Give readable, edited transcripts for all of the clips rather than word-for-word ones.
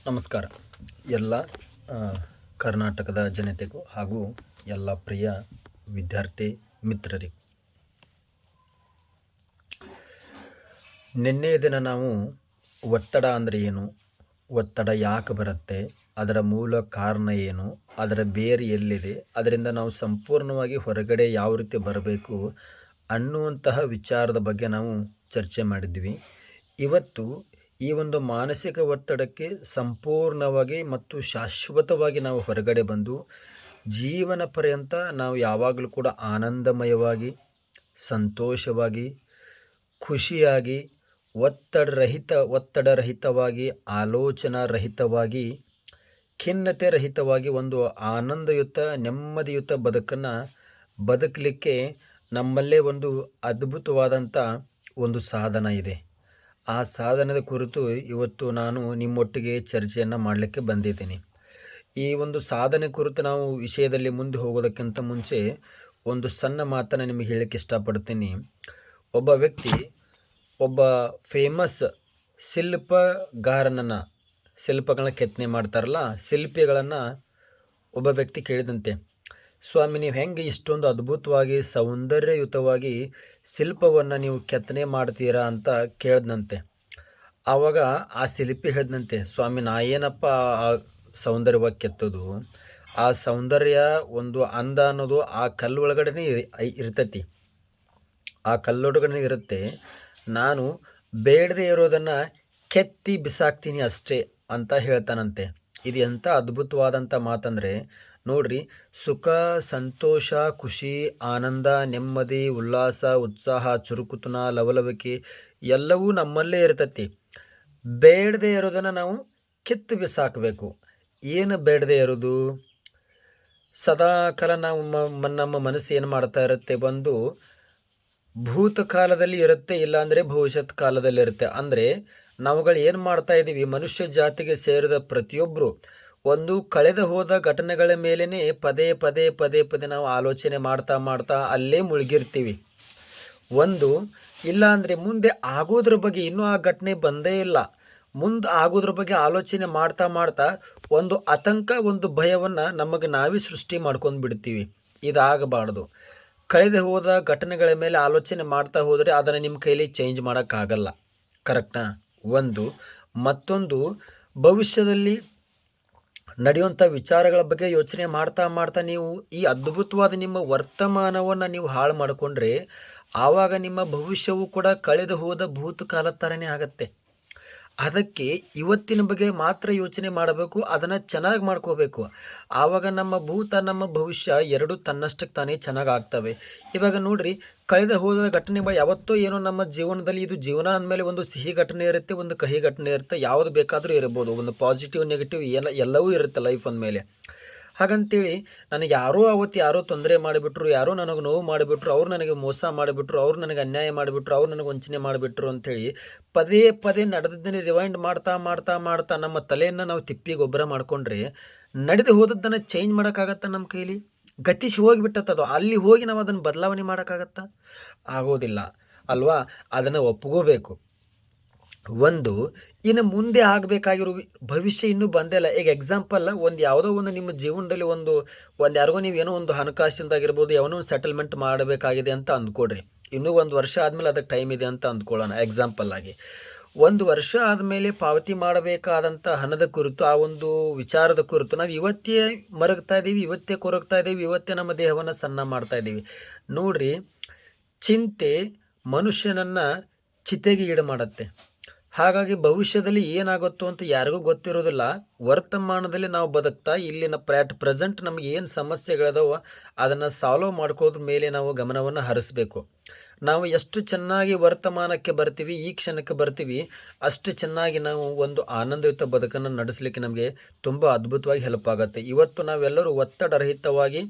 ನಮಸ್ಕಾರ ಎಲ್ಲ ಆ, ಕರ್ನಾಟಕದ ಜನತೆಗೂ ಹಾಗೂ ಎಲ್ಲ ಪ್ರಿಯ ವಿದ್ಯಾರ್ಥಿ ಮಿತ್ರರಿಗೂ. ನಿನ್ನೆಯ ದಿನ ನಾವು ಒತ್ತಡ ಅಂದರೆ ಏನು, ಒತ್ತಡ ಯಾಕೆ ಬರುತ್ತೆ, ಅದರ ಮೂಲ ಕಾರಣ ಏನು, ಅದರ ಬೇರು ಎಲ್ಲಿದೆ, ಅದರಿಂದ ನಾವು ಸಂಪೂರ್ಣವಾಗಿ ಹೊರಗಡೆ ಯಾವ ರೀತಿ ಬರಬೇಕು ಅನ್ನುವಂತಹ ವಿಚಾರದ ಬಗ್ಗೆ ನಾವು ಚರ್ಚೆ ಮಾಡಿದ್ವಿ. ಇವತ್ತು ಈ ಒಂದು ಮಾನಸಿಕ ಒತ್ತಡಕ್ಕೆ ಸಂಪೂರ್ಣವಾಗಿ ಮತ್ತು ಶಾಶ್ವತವಾಗಿ ನಾವು ಹೊರಗಡೆ ಬಂದು ಜೀವನ ಪರ್ಯಂತ ನಾವು ಯಾವಾಗಲೂ ಕೂಡ ಆನಂದಮಯವಾಗಿ, ಸಂತೋಷವಾಗಿ, ಖುಷಿಯಾಗಿ, ಒತ್ತಡರಹಿತವಾಗಿ, ಆಲೋಚನಾರಹಿತವಾಗಿ, ಖಿನ್ನತೆ ರಹಿತವಾಗಿ ಒಂದು ಆನಂದಯುತ, ನೆಮ್ಮದಿಯುತ ಬದುಕನ್ನು ಬದುಕಲಿಕ್ಕೆ ನಮ್ಮಲ್ಲೇ ಒಂದು ಅದ್ಭುತವಾದಂಥ ಒಂದು ಸಾಧನ ಇದೆ. ಆ ಸಾಧನದ ಕುರಿತು ಇವತ್ತು ನಾನು ನಿಮ್ಮೊಟ್ಟಿಗೆ ಚರ್ಚೆಯನ್ನು ಮಾಡಲಿಕ್ಕೆ ಬಂದಿದ್ದೀನಿ. ಈ ಒಂದು ಸಾಧನೆ ಕುರಿತು ನಾವು ವಿಷಯದಲ್ಲಿ ಮುಂದೆ ಹೋಗೋದಕ್ಕಿಂತ ಮುಂಚೆ ಒಂದು ಸಣ್ಣ ಮಾತನ್ನು ನಿಮಗೆ ಹೇಳಕ್ಕೆ ಇಷ್ಟಪಡ್ತೀನಿ. ಒಬ್ಬ ವ್ಯಕ್ತಿ ಒಬ್ಬ ಫೇಮಸ್ ಶಿಲ್ಪಗಳನ್ನ ಕೆತ್ತನೆ ಮಾಡ್ತಾರಲ್ಲ, ಶಿಲ್ಪಿಗಳನ್ನು ಒಬ್ಬ ವ್ಯಕ್ತಿ ಕೇಳಿದಂತೆ, ಸ್ವಾಮಿ ನೀವು ಹೆಂಗೆ ಇಷ್ಟೊಂದು ಅದ್ಭುತವಾಗಿ ಸೌಂದರ್ಯಯುತವಾಗಿ ಶಿಲ್ಪವನ್ನು ನೀವು ಕೆತ್ತನೆ ಮಾಡ್ತೀರಾ ಅಂತ ಕೇಳಿದಂತೆ. ಆವಾಗ ಆ ಶಿಲ್ಪಿ ಹೇಳಿದಂತೆ, ಸ್ವಾಮಿ ನಾ ಏನಪ್ಪ ಆ ಸೌಂದರ್ಯವಾಗಿ ಕೆತ್ತೋದು, ಆ ಸೌಂದರ್ಯ ಒಂದು ಅಂದ ಅನ್ನೋದು ಆ ಕಲ್ಲೊಳಗಡೆ ಇರ್ತೈತಿ, ಆ ಕಲ್ಲೊಳಗಡೆ ಇರುತ್ತೆ. ನಾನು ಬೇಡದೇ ಇರೋದನ್ನು ಕೆತ್ತಿ ಬಿಸಾಕ್ತೀನಿ ಅಷ್ಟೇ ಅಂತ ಹೇಳ್ತಾನಂತೆ. ಇದು ಎಂಥ ಅದ್ಭುತವಾದಂಥ ಮಾತಂದರೆ ನೋಡ್ರಿ, ಸುಖ, ಸಂತೋಷ, ಖುಷಿ, ಆನಂದ, ನೆಮ್ಮದಿ, ಉಲ್ಲಾಸ, ಉತ್ಸಾಹ, ಚುರುಕುತನ, ಲವಲವಿಕೆ ಎಲ್ಲವೂ ನಮ್ಮಲ್ಲೇ ಇರ್ತೈತಿ. ಬೇಡದೇ ಇರೋದನ್ನು ನಾವು ಕಿತ್ತು ಬಿಸಾಕಬೇಕು. ಏನು ಬೇಡದೇ ಇರೋದು? ಸದಾಕಾಲ ನಾವು ನಮ್ಮ ಮನಸ್ಸು ಏನು ಮಾಡ್ತಾ ಇರುತ್ತೆ, ಒಂದು ಭೂತಕಾಲದಲ್ಲಿ ಇರುತ್ತೆ, ಇಲ್ಲಾಂದರೆ ಭವಿಷ್ಯತ್ ಕಾಲದಲ್ಲಿ ಇರುತ್ತೆ. ಅಂದರೆ ನಾವುಗಳು ಏನು ಮಾಡ್ತಾ ಇದ್ದೀವಿ, ಮನುಷ್ಯ ಜಾತಿಗೆ ಸೇರಿದ ಪ್ರತಿಯೊಬ್ಬರು ಒಂದು ಕಳೆದ ಹೋದ ಘಟನೆಗಳ ಮೇಲೇ ಪದೇ ಪದೇ ಪದೇ ಪದೇ ನಾವು ಆಲೋಚನೆ ಮಾಡ್ತಾ ಅಲ್ಲೇ ಮುಳುಗಿರ್ತೀವಿ. ಒಂದು ಇಲ್ಲ ಅಂದರೆ ಮುಂದೆ ಆಗೋದ್ರ ಬಗ್ಗೆ, ಇನ್ನೂ ಆ ಘಟನೆ ಬಂದೇ ಇಲ್ಲ, ಮುಂದೆ ಆಗೋದ್ರ ಬಗ್ಗೆ ಆಲೋಚನೆ ಮಾಡ್ತಾ ಒಂದು ಆತಂಕ, ಒಂದು ಭಯವನ್ನು ನಮಗೆ ನಾವೇ ಸೃಷ್ಟಿ ಮಾಡ್ಕೊಂಡು ಬಿಡ್ತೀವಿ. ಇದಾಗಬಾರ್ದು. ಕಳೆದ ಹೋದ ಘಟನೆಗಳ ಮೇಲೆ ಆಲೋಚನೆ ಮಾಡ್ತಾ ಹೋದರೆ ಅದನ್ನು ನಿಮ್ಮ ಕೈಲಿ ಚೇಂಜ್ ಮಾಡೋಕ್ಕಾಗಲ್ಲ. ಕರೆಕ್ಟಾ? ಒಂದು. ಮತ್ತೊಂದು, ಭವಿಷ್ಯದಲ್ಲಿ ನಡೆಯುವಂಥ ವಿಚಾರಗಳ ಬಗ್ಗೆ ಯೋಚನೆ ಮಾಡ್ತಾ ನೀವು ಈ ಅದ್ಭುತವಾದ ನಿಮ್ಮ ವರ್ತಮಾನವನ್ನು ನೀವು ಹಾಳು ಮಾಡಿಕೊಂಡ್ರೆ ಆವಾಗ ನಿಮ್ಮ ಭವಿಷ್ಯವು ಕೂಡ ಕಳೆದು ಹೋದ ಭೂತಕಾಲ ಥರನೇ ಆಗತ್ತೆ. ಅದಕ್ಕೆ ಇವತ್ತಿನ ಬಗ್ಗೆ ಮಾತ್ರ ಯೋಚನೆ ಮಾಡಬೇಕು, ಅದನ್ನು ಚೆನ್ನಾಗಿ ಮಾಡ್ಕೋಬೇಕು. ಆವಾಗ ನಮ್ಮ ಭೂತ, ನಮ್ಮ ಭವಿಷ್ಯ ಎರಡು ತನ್ನಷ್ಟಕ್ಕೆ ತಾನೇ ಚೆನ್ನಾಗಿ ಆಗ್ತವೆ. ಇವಾಗ ನೋಡ್ರಿ, ಕಳೆದ ಹೋದ ಘಟನೆಗಳು ಯಾವತ್ತೋ ಏನೋ ನಮ್ಮ ಜೀವನದಲ್ಲಿ, ಇದು ಜೀವನ ಅಂದಮೇಲೆ ಒಂದು ಸಿಹಿ ಘಟನೆ ಇರುತ್ತೆ, ಒಂದು ಕಹಿ ಘಟನೆ ಇರುತ್ತೆ, ಯಾವುದು ಬೇಕಾದರೂ ಇರ್ಬೋದು, ಒಂದು ಪಾಸಿಟಿವ್ ನೆಗೆಟಿವ್ ಎಲ್ಲವೂ ಇರುತ್ತೆ ಲೈಫ್ ಅಂದಮೇಲೆ. ಹಾಗಂತೇಳಿ ನನಗೆ ಯಾರೋ ತೊಂದರೆ ಮಾಡಿಬಿಟ್ರು, ಯಾರೋ ನನಗೆ ನೋವು ಮಾಡಿಬಿಟ್ರು, ಅವ್ರು ನನಗೆ ಮೋಸ ಮಾಡಿಬಿಟ್ರು, ಅವ್ರು ನನಗೆ ಅನ್ಯಾಯ ಮಾಡಿಬಿಟ್ರು, ಅವ್ರು ನನಗೆ ವಂಚನೆ ಮಾಡಿಬಿಟ್ರು ಅಂಥೇಳಿ ಪದೇ ಪದೇ ನಡೆದದ್ದನ್ನು ರಿವೈಂಡ್ ಮಾಡ್ತಾ ನಮ್ಮ ತಲೆಯನ್ನು ನಾವು ತಿಪ್ಪಿ ಗೊಬ್ಬರ ಮಾಡಿಕೊಂಡ್ರೆ ನಡೆದು ಹೋದದ್ದನ್ನು ಚೇಂಜ್ ಮಾಡೋಕ್ಕಾಗತ್ತಾ? ನಮ್ಮ ಕೈಲಿ ಗತಿಸಿ ಹೋಗಿಬಿಟ್ಟತ್ತದು. ಅಲ್ಲಿ ಹೋಗಿ ನಾವು ಅದನ್ನು ಬದಲಾವಣೆ ಮಾಡೋಕ್ಕಾಗತ್ತಾ? ಆಗೋದಿಲ್ಲ ಅಲ್ವಾ? ಅದನ್ನು ಒಪ್ಕೋಬೇಕು. ಒಂದು, ಇನ್ನು ಮುಂದೆ ಆಗಬೇಕಾಗಿರೋ ಭವಿಷ್ಯ ಇನ್ನೂ ಬಂದೇ ಇಲ್ಲ. ಈಗ ಎಕ್ಸಾಂಪಲ್, ಯಾವುದೋ ಒಂದು ನಿಮ್ಮ ಜೀವನದಲ್ಲಿ ಒಂದು ಯಾರಿಗೋ ನೀವು ಏನೋ ಒಂದು ಹಣಕಾಸಿಂದಾಗಿರ್ಬೋದು, ಯಾವನೋ ಒಂದು ಸೆಟಲ್ಮೆಂಟ್ ಮಾಡಬೇಕಾಗಿದೆ ಅಂತ ಅಂದ್ಕೊಡ್ರಿ. ಇನ್ನೂ 1 ವರ್ಷ ಆದಮೇಲೆ ಅದಕ್ಕೆ ಟೈಮ್ ಇದೆ ಅಂತ ಅಂದ್ಕೊಳ್ಳೋಣ ಎಕ್ಸಾಂಪಲ್ ಆಗಿ. 1 ವರ್ಷ ಆದಮೇಲೆ ಪಾವತಿ ಮಾಡಬೇಕಾದಂಥ ಹಣದ ಕುರಿತು, ಆ ಒಂದು ವಿಚಾರದ ಕುರಿತು ನಾವು ಇವತ್ತೇ ಮರಗ್ತಾ ಇದ್ದೀವಿ, ಇವತ್ತೇ ಕೊರಗ್ತಾ ಇದ್ದೀವಿ, ಇವತ್ತೇ ನಮ್ಮ ದೇಹವನ್ನು ಸಣ್ಣ ಮಾಡ್ತಾ ಇದ್ದೀವಿ. ನೋಡ್ರಿ, ಚಿಂತೆ ಮನುಷ್ಯನನ್ನು ಚಿತೆಗೆ ಈಡು ಮಾಡುತ್ತೆ. ಹಾಗಾಗಿ ಭವಿಷ್ಯದಲ್ಲಿ ಏನಾಗುತ್ತೋ ಅಂತ ಯಾರಿಗೂ ಗೊತ್ತಿರೋದಿಲ್ಲ. ವರ್ತಮಾನದಲ್ಲಿ ನಾವು ಬದುಕ್ತಾ ಇಲ್ಲಿನ ಪ್ರೆಸೆಂಟ್ ನಮಗೆ ಏನು ಸಮಸ್ಯೆಗಳಿದಾವೋ ಅದನ್ನು ಸಾಲ್ವ್ ಮಾಡ್ಕೊಳ್ಳೋದ್ರ ಮೇಲೆ ನಾವು ಗಮನವನ್ನು ಹರಿಸ್ಬೇಕು. ನಾವು ಎಷ್ಟು ಚೆನ್ನಾಗಿ ವರ್ತಮಾನಕ್ಕೆ ಬರ್ತೀವಿ, ಈ ಕ್ಷಣಕ್ಕೆ ಬರ್ತೀವಿ, ಅಷ್ಟು ಚೆನ್ನಾಗಿ ನಾವು ಒಂದು ಆನಂದಯುತ ಬದುಕನ್ನು ನಡೆಸಲಿಕ್ಕೆ ನಮಗೆ ತುಂಬ ಅದ್ಭುತವಾಗಿ ಹೆಲ್ಪ್ ಆಗುತ್ತೆ. ಇವತ್ತು ನಾವೆಲ್ಲರೂ ಒತ್ತಡರಹಿತವಾಗಿ,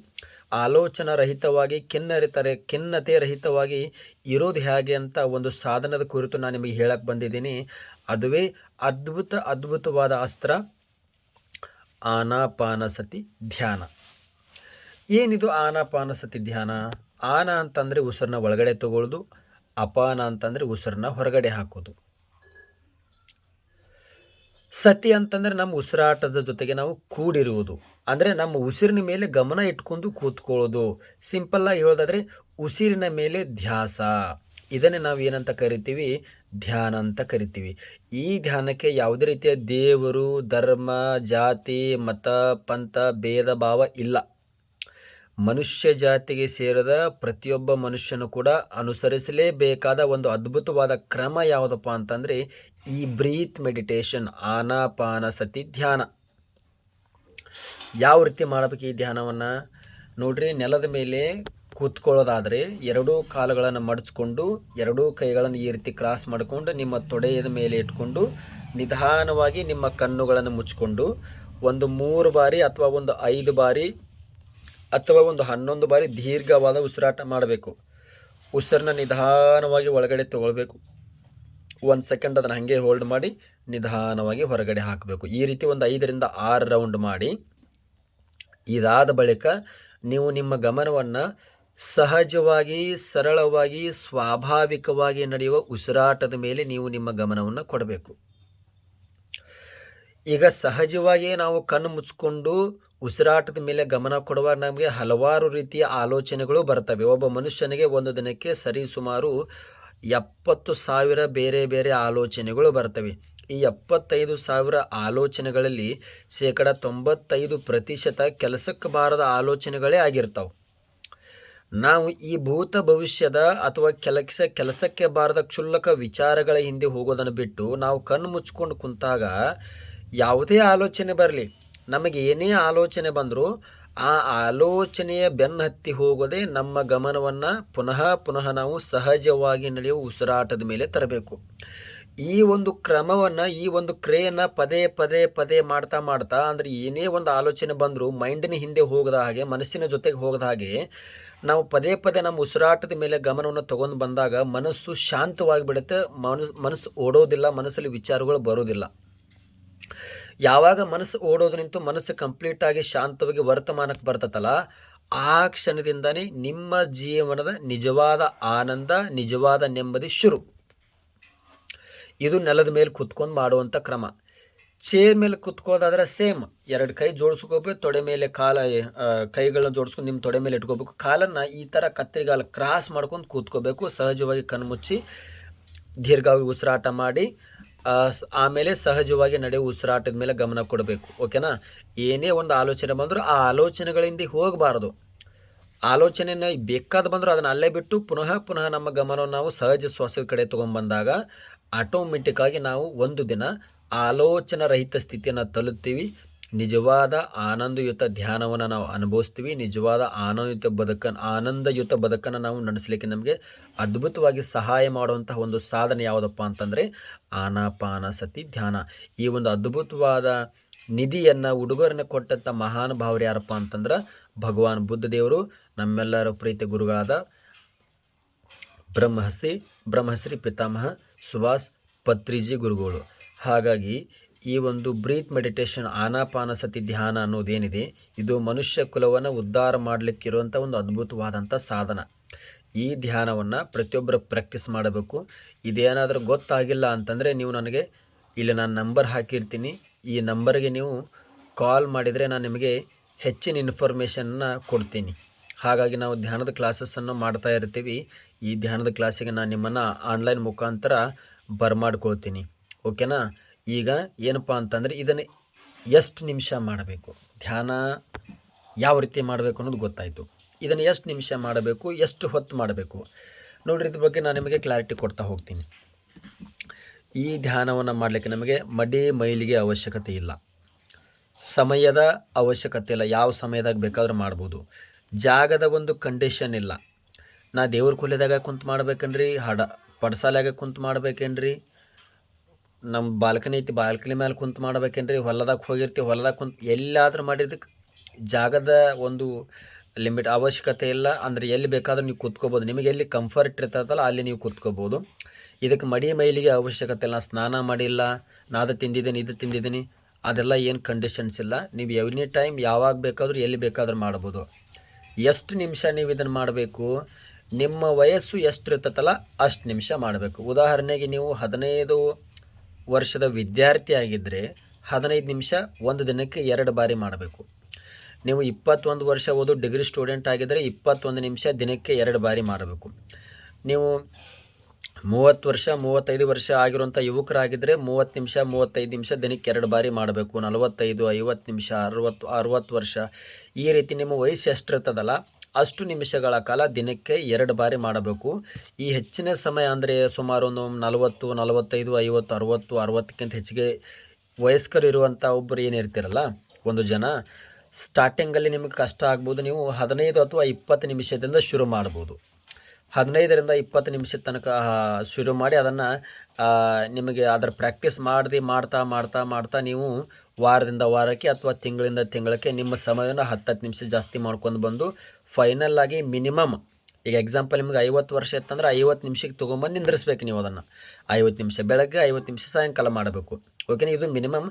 ಆಲೋಚನಾರಹಿತವಾಗಿ, ಖಿನ್ನತೆ ರಹಿತವಾಗಿ ಇರೋದು ಹೇಗೆ ಅಂತ ಒಂದು ಸಾಧನದ ಕುರಿತು ನಾನು ನಿಮಗೆ ಹೇಳಕ್ಕೆ ಬಂದಿದ್ದೀನಿ. ಅದುವೇ ಅದ್ಭುತವಾದ ಅಸ್ತ್ರ, ಆನಾಪಾನಸತಿ ಧ್ಯಾನ. ಏನಿದು ಆನಾಪಾನಸತಿ ಧ್ಯಾನ? ಆನ ಅಂತಂದರೆ ಉಸಿರನ್ನ ಒಳಗಡೆ ತಗೊಳ್ಳೋದು, ಅಪಾನ ಅಂತಂದರೆ ಉಸಿರನ್ನ ಹೊರಗಡೆ ಹಾಕೋದು. ಸತಿ ಅಂತಂದರೆ ನಮ್ಮ ಉಸಿರಾಟದ ಜೊತೆಗೆ ನಾವು ಕೂಡಿರುವುದು, ಅಂದರೆ ನಮ್ಮ ಉಸಿರಿನ ಮೇಲೆ ಗಮನ ಇಟ್ಕೊಂಡು ಕೂತ್ಕೊಳ್ಳೋದು. ಸಿಂಪಲ್ಲಾಗಿ ಹೇಳೋದಾದರೆ ಉಸಿರಿನ ಮೇಲೆ ಧ್ಯಾಸ. ಇದನ್ನೇ ನಾವು ಏನಂತ ಕರಿತೀವಿ? ಧ್ಯಾನ ಅಂತ ಕರಿತೀವಿ. ಈ ಧ್ಯಾನಕ್ಕೆ ಯಾವುದೇ ರೀತಿಯ ದೇವರು, ಧರ್ಮ, ಜಾತಿ, ಮತ, ಪಂಥ, ಭೇದ ಭಾವ ಇಲ್ಲ. ಮನುಷ್ಯ ಜಾತಿಗೆ ಸೇರಿದ ಪ್ರತಿಯೊಬ್ಬ ಮನುಷ್ಯನು ಕೂಡ ಅನುಸರಿಸಲೇಬೇಕಾದ ಒಂದು ಅದ್ಭುತವಾದ ಕ್ರಮ ಯಾವುದಪ್ಪ ಅಂತಂದರೆ ಈ ಬ್ರೀತ್ ಮೆಡಿಟೇಷನ್, ಆನಾಪಾನಸತಿ ಧ್ಯಾನ. ಯಾವ ರೀತಿ ಮಾಡಬೇಕು ಈ ಧ್ಯಾನವನ್ನು? ನೋಡ್ರಿ, ನೆಲದ ಮೇಲೆ ಕೂತ್ಕೊಳ್ಳೋದಾದರೆ ಎರಡೂ ಕಾಲುಗಳನ್ನು ಮಡಚ್ಕೊಂಡು ಎರಡೂ ಕೈಗಳನ್ನು ಈ ರೀತಿ ಕ್ರಾಸ್ ಮಾಡಿಕೊಂಡು ನಿಮ್ಮ ತೊಡೆಯದ ಮೇಲೆ ಇಟ್ಕೊಂಡು ನಿಧಾನವಾಗಿ ನಿಮ್ಮ ಕಣ್ಣುಗಳನ್ನು ಮುಚ್ಚಿಕೊಂಡು ಒಂದು 3 ಬಾರಿ ಅಥವಾ ಒಂದು 5 ಬಾರಿ ಅಥವಾ ಒಂದು 11 ಬಾರಿ ದೀರ್ಘವಾದ ಉಸಿರಾಟ ಮಾಡಬೇಕು. ಉಸಿರನ್ನ ನಿಧಾನವಾಗಿ ಒಳಗಡೆ ತೊಗೊಳ್ಬೇಕು. 1 ಸೆಕೆಂಡ್ ಅದನ್ನು ಹಾಗೆ ಹೋಲ್ಡ್ ಮಾಡಿ ನಿಧಾನವಾಗಿ ಹೊರಗಡೆ ಹಾಕಬೇಕು. ಈ ರೀತಿ ಒಂದು 5ರಿಂದ 6 ರೌಂಡ್ ಮಾಡಿ, ಇದಾದ ಬಳಿಕ ನೀವು ನಿಮ್ಮ ಗಮನವನ್ನು ಸಹಜವಾಗಿ, ಸರಳವಾಗಿ, ಸ್ವಾಭಾವಿಕವಾಗಿ ನಡೆಯುವ ಉಸಿರಾಟದ ಮೇಲೆ ನೀವು ನಿಮ್ಮ ಗಮನವನ್ನು ಕೊಡಬೇಕು. ಈಗ ಸಹಜವಾಗಿಯೇ ನಾವು ಕಣ್ಣು ಮುಚ್ಚಿಕೊಂಡು ಉಸಿರಾಟದ ಮೇಲೆ ಗಮನ ಕೊಡುವಾಗ ನಮಗೆ ಹಲವಾರು ರೀತಿಯ ಆಲೋಚನೆಗಳು ಬರ್ತವೆ. ಒಬ್ಬ ಮನುಷ್ಯನಿಗೆ ಒಂದು ದಿನಕ್ಕೆ ಸರಿಸುಮಾರು 70,000 ಬೇರೆ ಬೇರೆ ಆಲೋಚನೆಗಳು ಬರ್ತವೆ. ಈ 75,000 ಆಲೋಚನೆಗಳಲ್ಲಿ 95% ಕೆಲಸಕ್ಕೆ ಬಾರದ ಆಲೋಚನೆಗಳೇ ಆಗಿರ್ತಾವೆ. ನಾವು ಈ ಭೂತ ಭವಿಷ್ಯದ ಅಥವಾ ಕೆಲಸಕ್ಕೆ ಬಾರದ ಕ್ಷುಲ್ಲಕ ವಿಚಾರಗಳ ಹಿಂದೆ ಹೋಗೋದನ್ನು ಬಿಟ್ಟು ನಾವು ಕಣ್ಣು ಮುಚ್ಕೊಂಡು ಕುಂತಾಗ ಯಾವುದೇ ಆಲೋಚನೆ ಬರಲಿ, ನಮಗೆ ಏನೇ ಆಲೋಚನೆ ಬಂದರೂ ಆ ಆಲೋಚನೆಯ ಬೆನ್ನು ಹತ್ತಿ ಹೋಗೋದೇ ನಮ್ಮ ಗಮನವನ್ನು ಪುನಃ ನಾವು ಸಹಜವಾಗಿ ನಡೆಯುವ ಉಸಿರಾಟದ ಮೇಲೆ ತರಬೇಕು. ಈ ಒಂದು ಕ್ರಮವನ್ನು, ಈ ಒಂದು ಕ್ರಿಯೆಯನ್ನು ಪದೇ ಮಾಡ್ತಾ ಅಂದರೆ ಏನೇ ಒಂದು ಆಲೋಚನೆ ಬಂದರೂ ಮೈಂಡಿನ ಹಿಂದೆ ಹೋಗದ ಹಾಗೆ, ಮನಸ್ಸಿನ ಜೊತೆಗೆ ಹೋಗದ ಹಾಗೆ ನಾವು ಪದೇ ನಮ್ಮ ಉಸಿರಾಟದ ಮೇಲೆ ಗಮನವನ್ನು ತೊಗೊಂಡು ಬಂದಾಗ ಮನಸ್ಸು ಶಾಂತವಾಗಿ ಬಿಡುತ್ತೆ. ಮನಸ್ಸು ಓಡೋದಿಲ್ಲ, ಮನಸ್ಸಲ್ಲಿ ವಿಚಾರಗಳು ಬರೋದಿಲ್ಲ. ಯಾವಾಗ ಮನಸ್ಸು ಓಡೋದು ನಿಂತು ಮನಸ್ಸು ಕಂಪ್ಲೀಟಾಗಿ ಶಾಂತವಾಗಿ ವರ್ತಮಾನಕ್ಕೆ ಬರ್ತದಲ್ಲ, ಆ ಕ್ಷಣದಿಂದನೇ ನಿಮ್ಮ ಜೀವನದ ನಿಜವಾದ ಆನಂದ, ನಿಜವಾದ ನೆಮ್ಮದಿ ಶುರು. ಇದು ನೆಲದ ಮೇಲೆ ಕುತ್ಕೊಂಡು ಮಾಡುವಂಥ ಕ್ರಮ. ಚೇರ್ ಮೇಲೆ ಕುತ್ಕೋದಾದ್ರೆ ಸೇಮ್, 2 ಕೈ ಜೋಡಿಸ್ಕೋಬೇಕು, ತೊಡೆ ಮೇಲೆ ಕೈಗಳನ್ನ ಜೋಡಿಸ್ಕೊಂಡು ನಿಮ್ಮ ತೊಡೆ ಮೇಲೆ ಇಟ್ಕೋಬೇಕು. ಕಾಲನ್ನು ಈ ಥರ ಕತ್ತರಿಗಾಲ ಕ್ರಾಸ್ ಮಾಡ್ಕೊಂಡು ಕೂತ್ಕೋಬೇಕು. ಸಹಜವಾಗಿ ಕಣ್ಮುಚ್ಚಿ ದೀರ್ಘವಾಗಿ ಉಸಿರಾಟ ಮಾಡಿ ಆಮೇಲೆ ಸಹಜವಾಗಿ ನಡೆಯುವ ಉಸಿರಾಟದ ಮೇಲೆ ಗಮನ ಕೊಡಬೇಕು. ಓಕೆನಾ? ಏನೇ ಒಂದು ಆಲೋಚನೆ ಬಂದರೂ ಆ ಆಲೋಚನೆಗಳಿಂದ ಹೋಗಬಾರ್ದು. ಆಲೋಚನೆನ ಬೇಕಾದ ಬಂದರೂ ಅದನ್ನು ಅಲ್ಲೇ ಬಿಟ್ಟು ಪುನಃ ನಮ್ಮ ಗಮನವನ್ನು ನಾವು ಸಹಜ ಶ್ವಾಸದ ಕಡೆ ತೊಗೊಂಡ್ಬಂದಾಗ ಆಟೋಮೆಟಿಕ್ಕಾಗಿ ನಾವು ಒಂದು ದಿನ ಆಲೋಚನಾ ರಹಿತ ಸ್ಥಿತಿಯನ್ನು ತಲುಪ್ತೀವಿ. ನಿಜವಾದ ಆನಂದಯುತ ಧ್ಯಾನವನ್ನು ನಾವು ಅನುಭವಿಸ್ತೀವಿ. ನಿಜವಾದ ಆನಂದಯುತ ಬದುಕನ್ನು ನಾವು ನಡೆಸಲಿಕ್ಕೆ ನಮಗೆ ಅದ್ಭುತವಾಗಿ ಸಹಾಯ ಮಾಡುವಂತಹ ಒಂದು ಸಾಧನೆ ಯಾವುದಪ್ಪ ಅಂತಂದರೆ ಆನಾಪಾನಸತಿ ಧ್ಯಾನ. ಈ ಒಂದು ಅದ್ಭುತವಾದ ನಿಧಿಯನ್ನು, ಉಡುಗೊರೆಯನ್ನು ಕೊಟ್ಟಂಥ ಮಹಾನುಭಾವರು ಯಾರಪ್ಪ ಅಂತಂದ್ರೆ ಭಗವಾನ್ ಬುದ್ಧ ದೇವರು, ನಮ್ಮೆಲ್ಲರ ಪ್ರೀತಿ ಗುರುಗಳಾದ ಬ್ರಹ್ಮಶ್ರೀ ಪಿತಾಮಹ ಸುಭಾಷ್ ಪತ್ರಿಜಿ ಗುರುಗಳು. ಹಾಗಾಗಿ ಈ ಒಂದು ಬ್ರೀತ್ ಮೆಡಿಟೇಷನ್, ಆನಾಪಾನಸತಿ ಧ್ಯಾನ ಅನ್ನೋದೇನಿದೆ, ಇದು ಮನುಷ್ಯ ಕುಲವನ್ನು ಉದ್ಧಾರ ಮಾಡಲಿಕ್ಕಿರುವಂಥ ಒಂದು ಅದ್ಭುತವಾದಂಥ ಸಾಧನ. ಈ ಧ್ಯಾನವನ್ನು ಪ್ರತಿಯೊಬ್ಬರು ಪ್ರಾಕ್ಟೀಸ್ ಮಾಡಬೇಕು. ಇದೇನಾದರೂ ಗೊತ್ತಾಗಿಲ್ಲ ಅಂತಂದರೆ ನೀವು ನನಗೆ ಇಲ್ಲಿ ನಾನು ನಂಬರ್ ಹಾಕಿರ್ತೀನಿ, ಈ ನಂಬರ್ಗೆ ನೀವು ಕಾಲ್ ಮಾಡಿದರೆ ನಾನು ನಿಮಗೆ ಹೆಚ್ಚಿನ ಇನ್ಫಾರ್ಮೇಷನ್ನ ಕೊಡ್ತೀನಿ. ಹಾಗಾಗಿ ನಾವು ಧ್ಯಾನದ ಕ್ಲಾಸಸ್ಸನ್ನು ಮಾಡ್ತಾ ಇರ್ತೀವಿ. ಈ ಧ್ಯಾನದ ಕ್ಲಾಸಿಗೆ ನಾನು ನಿಮ್ಮನ್ನು ಆನ್ಲೈನ್ ಮುಖಾಂತರ ಬರಮಾಡ್ಕೊಳ್ತೀನಿ. ಓಕೆನಾ? ಈಗ ಏನಪ್ಪ ಅಂತಂದರೆ ಇದನ್ನು ಎಷ್ಟು ನಿಮಿಷ ಮಾಡಬೇಕು, ಧ್ಯಾನ ಯಾವ ರೀತಿ ಮಾಡಬೇಕು ಅನ್ನೋದು ಗೊತ್ತಾಯಿತು. ಇದನ್ನು ಎಷ್ಟು ನಿಮಿಷ ಮಾಡಬೇಕು, ಎಷ್ಟು ಹೊತ್ತು ಮಾಡಬೇಕು ನೋಡ್ರಿ, ಇದ್ರ ಬಗ್ಗೆ ನಾನು ನಿಮಗೆ ಕ್ಲಾರಿಟಿ ಕೊಡ್ತಾ ಹೋಗ್ತೀನಿ. ಈ ಧ್ಯಾನವನ್ನು ಮಾಡಲಿಕ್ಕೆ ನಮಗೆ ಮೈಲಿಗೆ ಅವಶ್ಯಕತೆ ಇಲ್ಲ, ಸಮಯದ ಅವಶ್ಯಕತೆ ಇಲ್ಲ. ಯಾವ ಸಮಯದಾಗ ಬೇಕಾದ್ರೂ ಮಾಡ್ಬೋದು. ಜಾಗದ ಒಂದು ಕಂಡೀಷನ್ ಇಲ್ಲ. ನಾ ದೇವ್ರ ಕೊಲೆದಾಗ ಕುಂತು ಮಾಡ್ಬೇಕೇನ್ರಿ, ಪಡ್ಸಾಲಾಗ ಕುಂತು ಮಾಡ್ಬೇಕೇನ್ರಿ, ನಮ್ಮ ಬಾಲ್ಕನಿ ಐತಿ ಬಾಲ್ಕನಿ ಮೇಲೆ ಕುಂತು ಮಾಡ್ಬೇಕೇನ್ರಿ, ಹೊಲದಾಗ ಹೋಗಿರ್ತೀವಿ ಹೊಲದಾಗ ಕುಂತು ಎಲ್ಲಾದರೂ ಮಾಡಿದ್ದಕ್ಕೆ ಜಾಗದ ಒಂದು ಲಿಮಿಟ್ ಅವಶ್ಯಕತೆ ಇಲ್ಲ. ಅಂದರೆ ಎಲ್ಲಿ ಬೇಕಾದರೂ ನೀವು ಕೂತ್ಕೋಬೋದು. ನಿಮಗೆ ಎಲ್ಲಿ ಕಂಫರ್ಟ್ ಇರ್ತದಲ್ಲ ಅಲ್ಲಿ ನೀವು ಕೂತ್ಕೋಬೋದು. ಇದಕ್ಕೆ ಮೈಲಿಗೆ ಅವಶ್ಯಕತೆ ಇಲ್ಲ. ಸ್ನಾನ ಮಾಡಿಲ್ಲ, ನಾದು ತಿಂದಿದ್ದೀನಿ, ಇದು ತಿಂದಿದ್ದೀನಿ, ಅದೆಲ್ಲ ಏನು ಕಂಡೀಷನ್ಸ್ ಇಲ್ಲ. ನೀವು ಎನಿ ಟೈಮ್ ಯಾವಾಗ ಬೇಕಾದರೂ ಎಲ್ಲಿ ಬೇಕಾದರೂ ಮಾಡ್ಬೋದು. ಎಷ್ಟು ನಿಮಿಷ ನೀವು ಇದನ್ನು ಮಾಡಬೇಕು, ನಿಮ್ಮ ವಯಸ್ಸು ಎಷ್ಟು ಇರ್ತದಲ್ಲ ಅಷ್ಟು ನಿಮಿಷ ಮಾಡಬೇಕು. ಉದಾಹರಣೆಗೆ ನೀವು 15 ವರ್ಷದ ವಿದ್ಯಾರ್ಥಿ ಆಗಿದ್ದರೆ 15 ನಿಮಿಷ ಒಂದು ದಿನಕ್ಕೆ 2 ಬಾರಿ ಮಾಡಬೇಕು. ನೀವು 21 ವರ್ಷ ಓದೋ ಡಿಗ್ರಿ ಸ್ಟೂಡೆಂಟ್ ಆಗಿದ್ದರೆ 21 ನಿಮಿಷ ದಿನಕ್ಕೆ 2 ಬಾರಿ ಮಾಡಬೇಕು. ನೀವು 30 ವರ್ಷ 35 ವರ್ಷ ಆಗಿರುವಂಥ ಯುವಕರಾಗಿದ್ದರೆ 30 ನಿಮಿಷ 35 ನಿಮಿಷ ದಿನಕ್ಕೆ 2 ಬಾರಿ ಮಾಡಬೇಕು. 45 50 ನಿಮಿಷ 60 ವರ್ಷ ಈ ರೀತಿ ನಿಮ್ಮ ವಯಸ್ಸು ಎಷ್ಟಿರ್ತದಲ್ಲ ಅಷ್ಟು ನಿಮಿಷಗಳ ಕಾಲ ದಿನಕ್ಕೆ 2 ಬಾರಿ ಮಾಡಬೇಕು. ಈ ಹೆಚ್ಚಿನ ಸಮಯ ಅಂದರೆ ಸುಮಾರು ಒಂದು 40 45 50 60 60ಕ್ಕಿಂತ ಹೆಚ್ಚಿಗೆ ವಯಸ್ಕರು ಇರುವಂಥ ಒಬ್ಬರು ಏನಿರ್ತೀರಲ್ಲ ಒಂದು ಜನ, ಸ್ಟಾರ್ಟಿಂಗಲ್ಲಿ ನಿಮಗೆ ಕಷ್ಟ ಆಗ್ಬೋದು. ನೀವು 15 ಅಥವಾ 20 ನಿಮಿಷದಿಂದ ಶುರು ಮಾಡ್ಬೋದು. 15ರಿಂದ 20 ನಿಮಿಷದ ತನಕ ಶುರು ಮಾಡಿ ಅದನ್ನು ನಿಮಗೆ ಅದರ ಪ್ರಾಕ್ಟೀಸ್ ಮಾಡ್ತಾ ನೀವು ವಾರದಿಂದ ವಾರಕ್ಕೆ ಅಥವಾ ತಿಂಗಳಿಂದ ತಿಂಗಳಿಗೆ ನಿಮ್ಮ ಸಮಯವನ್ನು 10 ನಿಮಿಷ ಜಾಸ್ತಿ ಮಾಡ್ಕೊಂಡು ಬಂದು ಫೈನಲ್ ಆಗಿ ಮಿನಿಮಮ್ ಈಗ ಎಕ್ಸಾಂಪಲ್ ನಿಮಗೆ 50 ವರ್ಷ ಇತ್ತಂದ್ರೆ 50 ನಿಮಿಷಕ್ಕೆ ತೊಗೊಂಬಂದು ನಿಂದಿರಿಸ್ಬೇಕು. ನೀವು ಅದನ್ನು 50 ನಿಮಿಷ ಬೆಳಗ್ಗೆ 50 ನಿಮಿಷ ಸಾಯಂಕಾಲ ಮಾಡಬೇಕು. ಓಕೆನಾ? ಇದು ಮಿನಿಮಮ್.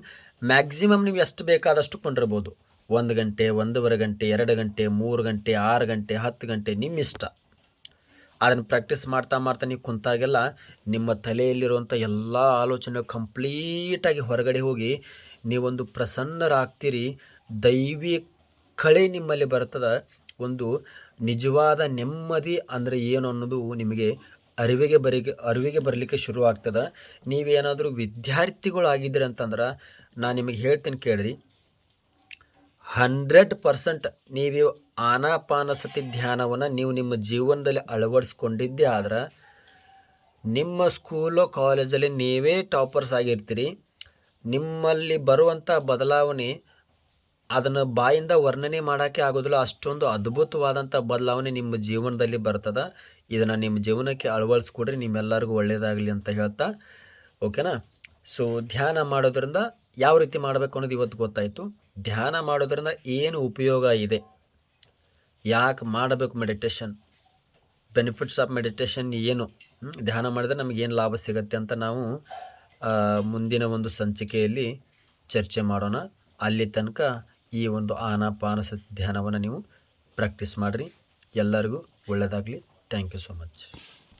ಮ್ಯಾಕ್ಸಿಮಮ್ ನೀವು ಎಷ್ಟು ಬೇಕಾದಷ್ಟು ಕೊಂಡಿರ್ಬೋದು. 1 ಗಂಟೆ 1.5 ಗಂಟೆ 2 ಗಂಟೆ 3 ಗಂಟೆ 6 ಗಂಟೆ 10 ಗಂಟೆ ನಿಮ್ಮ ಇಷ್ಟ. ಅದನ್ನು ಪ್ರಾಕ್ಟೀಸ್ ಮಾಡ್ತಾ ನೀವು ಕುಂತಾಗೆಲ್ಲ ನಿಮ್ಮ ತಲೆಯಲ್ಲಿರುವಂಥ ಎಲ್ಲ ಆಲೋಚನೆ ಕಂಪ್ಲೀಟಾಗಿ ಹೊರಗಡೆ ಹೋಗಿ ನೀವೊಂದು ಪ್ರಸನ್ನರಾಗ್ತೀರಿ. ದೈವಿ ಕಳೆ ನಿಮ್ಮಲ್ಲಿ ಬರ್ತದೆ. ಒಂದು ನಿಜವಾದ ನೆಮ್ಮದಿ ಅಂದರೆ ಏನು ಅನ್ನೋದು ನಿಮಗೆ ಅರಿವಿಗೆ ಬರಲಿಕ್ಕೆ ಶುರು ಆಗ್ತದೆ. ನೀವೇನಾದರೂ ವಿದ್ಯಾರ್ಥಿಗಳಾಗಿದ್ದೀರಿ ಅಂತಂದ್ರೆ ನಾನು ನಿಮಗೆ ಹೇಳ್ತೀನಿ ಕೇಳಿರಿ, 100% ನೀವು ಆನಾಪಾನಸತಿ ಧ್ಯಾನವನ್ನು ನೀವು ನಿಮ್ಮ ಜೀವನದಲ್ಲಿ ಅಳವಡಿಸ್ಕೊಂಡಿದ್ದೇ ಆದ್ರೆ ನಿಮ್ಮ ಸ್ಕೂಲು ಕಾಲೇಜಲ್ಲಿ ನೀವೇ ಟಾಪರ್ಸ್ ಆಗಿರ್ತೀರಿ. ನಿಮ್ಮಲ್ಲಿ ಬರುವಂಥ ಬದಲಾವಣೆ ಅದನ್ನು ಬಾಯಿಂದ ವರ್ಣನೆ ಮಾಡೋಕ್ಕೆ ಆಗೋದಿಲ್ಲ. ಅಷ್ಟೊಂದು ಅದ್ಭುತವಾದಂಥ ಬದಲಾವಣೆ ನಿಮ್ಮ ಜೀವನದಲ್ಲಿ ಬರ್ತದೆ. ಇದನ್ನು ನಿಮ್ಮ ಜೀವನಕ್ಕೆ ಅಳವಡಿಸ್ಕೊಡ್ರಿ. ನಿಮ್ಮೆಲ್ಲರಿಗೂ ಒಳ್ಳೆಯದಾಗಲಿ ಅಂತ ಹೇಳ್ತಾ, ಓಕೆನಾ? ಸೊ ಧ್ಯಾನ ಮಾಡೋದ್ರಿಂದ ಯಾವ ರೀತಿ ಮಾಡಬೇಕು ಅನ್ನೋದು ಇವತ್ತು ಗೊತ್ತಾಯಿತು. ಧ್ಯಾನ ಮಾಡೋದ್ರಿಂದ ಏನು ಉಪಯೋಗ ಇದೆ, ಯಾಕೆ ಮಾಡಬೇಕು ಮೆಡಿಟೇಷನ್, ಬೆನಿಫಿಟ್ಸ್ ಆಫ್ ಮೆಡಿಟೇಷನ್ ಏನು, ಧ್ಯಾನ ಮಾಡಿದರೆ ನಮಗೇನು ಲಾಭ ಸಿಗುತ್ತೆ ಅಂತ ನಾವು ಮುಂದಿನ ಒಂದು ಸಂಚಿಕೆಯಲ್ಲಿ ಚರ್ಚೆ ಮಾಡೋಣ. ಅಲ್ಲಿ ತನಕ ಈ ಒಂದು ಆನಾಪಾನಸತಿ ಧ್ಯಾನವನ್ನು ನೀವು ಪ್ರಾಕ್ಟೀಸ್ ಮಾಡಿರಿ. ಎಲ್ಲರಿಗೂ ಒಳ್ಳೆಯದಾಗಲಿ. Thank you so much.